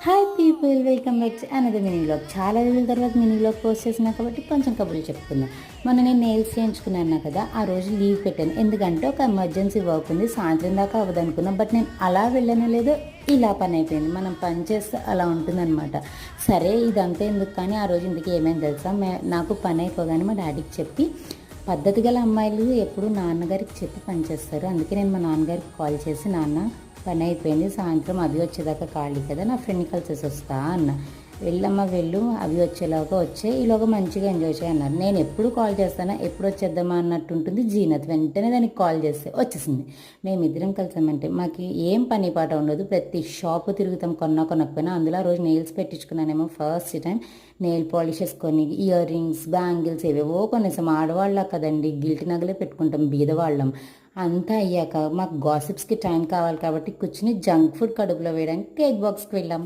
Hi people, welcome back to another mini vlog. చాలా రోజుల తర్వాత మినీ వ్లాగ్ పోస్ట్ చేసినా కాబట్టి కొంచెం కబుర్లు చెప్పుకుందాం. మొన్న నేను నెయిల్స్ చేయించుకున్నాను కదా, ఆ రోజు లీవ్ పెట్టాను. ఎందుకంటే ఒక ఎమర్జెన్సీ వర్క్ ఉంది, సాయంత్రం దాకా అవ్వదనుకున్నాం. బట్ నేను అలా వెళ్ళను లేదో ఇలా పని అయిపోయింది. మనం పని చేస్తే అలా ఉంటుందన్నమాట. సరే ఇదంతా ఎందుకు, కానీ ఆ రోజు ఇందుకు ఏమైంది తెలుసా, నాకు పని అయిపోగానే మా డాడీకి చెప్పి, పద్ధతి గల అమ్మాయిలు ఎప్పుడు నాన్నగారికి చెప్పి పనిచేస్తారు. అందుకే నేను మా నాన్నగారికి కాల్ చేసి, నాన్న పని అయిపోయింది, సాయంత్రం అవి వచ్చేదాకా ఖాళీ కదా, నా ఫ్రెండ్ కలిసేసి వస్తా అన్న. వెళ్ళమ్మా వెళ్ళు, అవి వచ్చేలాగా వచ్చే, ఈలోగా మంచిగా ఎంజాయ్ చేయన్నారు. నేను ఎప్పుడు కాల్ చేస్తానా, ఎప్పుడు వచ్చేద్దామా అన్నట్టు ఉంటుంది జీనత్. వెంటనే దానికి కాల్ చేస్తే వచ్చేసింది. మేమిద్దరం కలిసామంటే మాకు ఏం పని పాట ఉండదు, ప్రతి షాపు తిరుగుతాం, కొనకపోయినా. అందులో ఆ రోజు నెయిల్స్ పెట్టించుకున్నానేమో ఫస్ట్ టైం. నెయిల్ పాలిషెస్ కొని, ఇయర్ రింగ్స్, బ్యాంగిల్స్ ఏవేవో కొనేసాం. ఆడవాళ్ళ కదండి, గిల్టి నగలే పెట్టుకుంటాం, బీదవాళ్ళం. అంతా అయ్యాక మాకు గాసిప్స్కి టైం కావాలి కాబట్టి కూర్చుని జంక్ ఫుడ్ కడుపులో వేయడానికి కేక్ బాక్స్కి వెళ్ళాం.